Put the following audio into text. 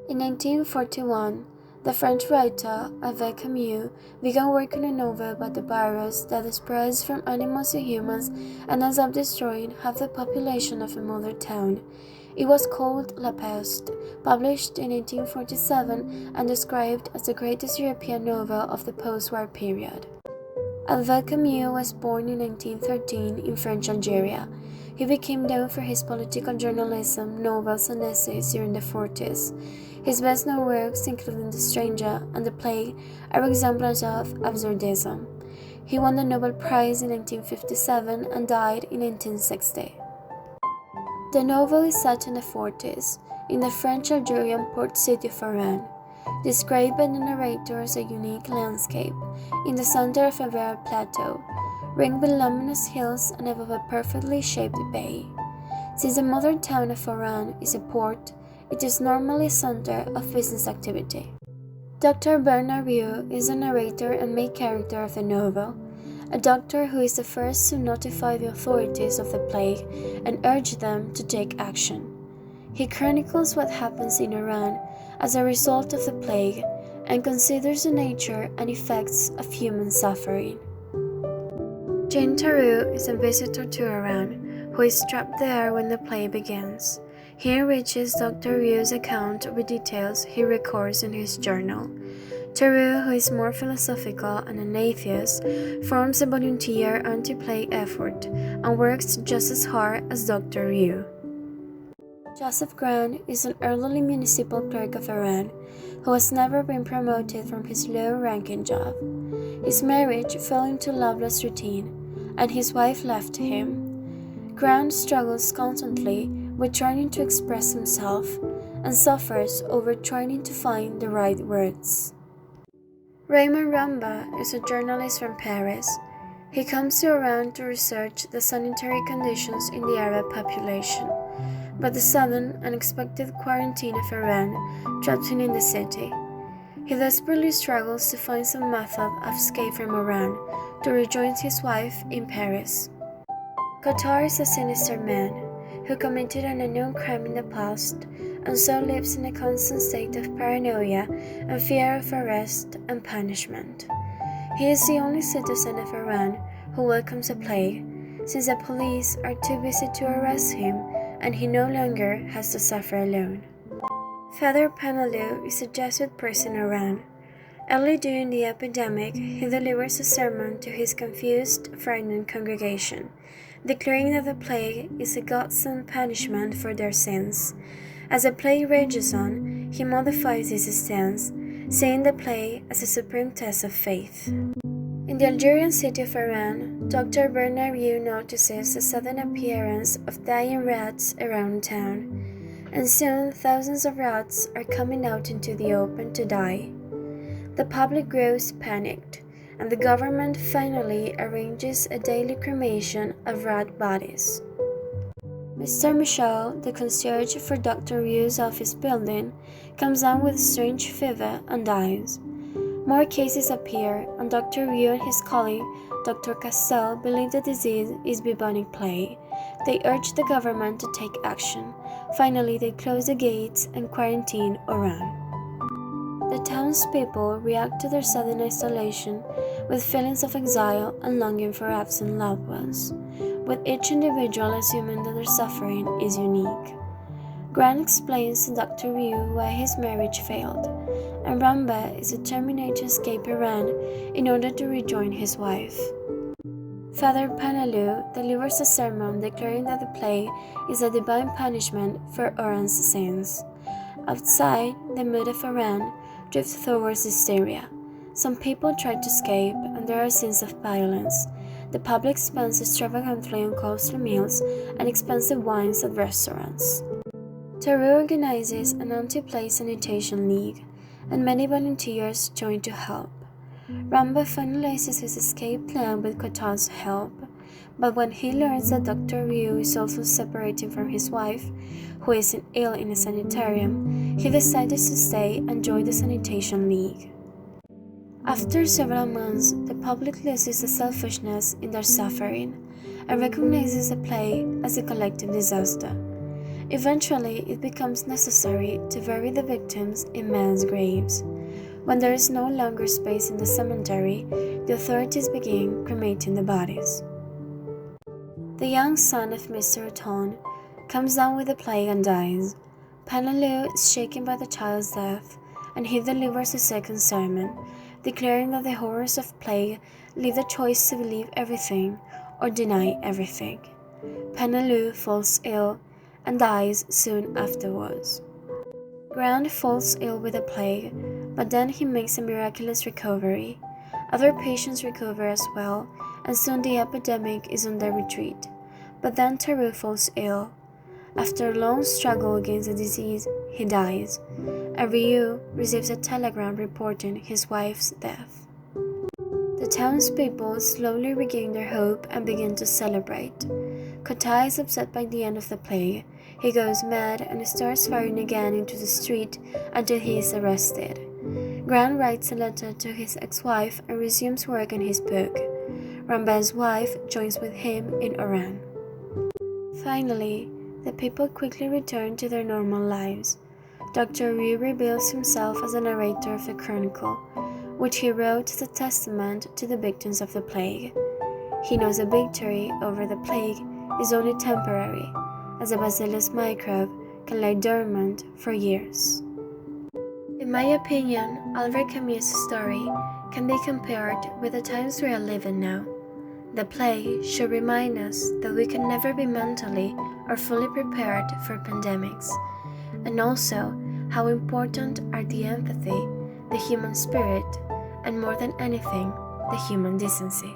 In 1941, the French writer Albert Camus began working on a novel about the virus that spreads from animals to humans and ends up destroying half the population of a mother town. It was called La Peste, published in 1847 and described as the greatest European novel of the post-war period. Albert Camus was born in 1913 in French Algeria. He became known for his political journalism, novels, and essays during the 40s. His best-known works, including The Stranger and The Plague, are examples of absurdism. He won the Nobel Prize in 1957 and died in 1960. The novel is set in the 40s, in the French-Algerian port city of Oran, described by the narrator as a unique landscape, in the center of a rare plateau, ringed with luminous hills and above a perfectly shaped bay. Since the mother town of Oran is a port, it is normally a center of business activity. Dr. Bernard Rieu is the narrator and main character of the novel, a doctor who is the first to notify the authorities of the plague and urge them to take action. He chronicles what happens in Iran as a result of the plague and considers the nature and effects of human suffering. Jean Tarou is a visitor to Iran, who is trapped there when the plague begins. He enriches Dr. Rieu's account with details he records in his journal. Tarou, who is more philosophical and an atheist, forms a volunteer anti-plague effort and works just as hard as Dr. Rieu. Joseph Grant is an elderly municipal clerk of Iran who has never been promoted from his low-ranking job. His marriage fell into loveless routine, and his wife left him. Grant struggles constantly with trying to express himself and suffers over trying to find the right words. Raymond Ramba is a journalist from Paris. He comes to Iran to research the sanitary conditions in the Arab population, but the sudden, unexpected quarantine of Iran traps him in the city. He desperately struggles to find some method of escape from Iran to rejoin his wife in Paris. Qatar is a sinister man who committed an unknown crime in the past and so lives in a constant state of paranoia and fear of arrest and punishment. He is the only citizen of Iran who welcomes a plague, since the police are too busy to arrest him and he no longer has to suffer alone. Father Panalou is a Jesuit priest in Iran. Early during the epidemic, he delivers a sermon to his confused, frightened congregation, declaring that the plague is a God-sent punishment for their sins. As the plague rages on, he modifies his stance, seeing the plague as a supreme test of faith. In the Algerian city of Oran, Dr. Bernard Rieu notices the sudden appearance of dying rats around town, and soon thousands of rats are coming out into the open to die. The public grows panicked, and the government finally arranges a daily cremation of rat bodies. Mr. Michel, the concierge for Dr. Rieu's office building, comes down with a strange fever and dies. More cases appear, and Dr. Rieu and his colleague, Dr. Castel, believe the disease is bubonic plague. They urge the government to take action. Finally, they close the gates and quarantine Oran. The townspeople react to their sudden isolation with feelings of exile and longing for absent loved ones, with each individual assuming that their suffering is unique. Grant explains to Dr. Rieu why his marriage failed, and Ramba is determined to escape Iran in order to rejoin his wife. Father Panalou delivers a sermon declaring that the plague is a divine punishment for Oran's sins. Outside, the mood of Iran drifts towards hysteria. Some people try to escape, and there are scenes of violence. The public spends extravagantly on costly meals and expensive wines at restaurants. Tarou organizes an anti-plague sanitation league, and many volunteers join to help. Ramba finalizes his escape plan with Qatar's help, but when he learns that Dr. Rieu is also separating from his wife, who is ill in a sanitarium, he decides to stay and join the sanitation league. After several months, the public loses the selfishness in their suffering and recognizes the plague as a collective disaster. Eventually, it becomes necessary to bury the victims in mass graves. When there is no longer space in the cemetery, the authorities begin cremating the bodies. The young son of Mr. Oton comes down with the plague and dies. Penelue is shaken by the child's death, and he delivers a second sermon, declaring that the horrors of plague leave the choice to believe everything or deny everything. Penelue falls ill and dies soon afterwards. Grant falls ill with the plague, but then he makes a miraculous recovery. Other patients recover as well, and soon the epidemic is on the retreat. But then Tarrou falls ill. After a long struggle against the disease, he dies, and Riou receives a telegram reporting his wife's death. The townspeople slowly regain their hope and begin to celebrate. Cotai is upset by the end of the plague. He goes mad and starts firing again into the street until he is arrested. Grant writes a letter to his ex-wife and resumes work on his book. Rambais's wife joins with him in Oran. Finally, the people quickly return to their normal lives. Dr. Riou reveals himself as the narrator of the chronicle, which he wrote as a testament to the victims of the plague. He knows a victory over the plague is only temporary, as the bacillus microbe can lie dormant for years. In my opinion, Albert Camus' story can be compared with the times we are living now. The plague should remind us that we can never be mentally or fully prepared for pandemics, and also how important are the empathy, the human spirit, and more than anything, the human decency.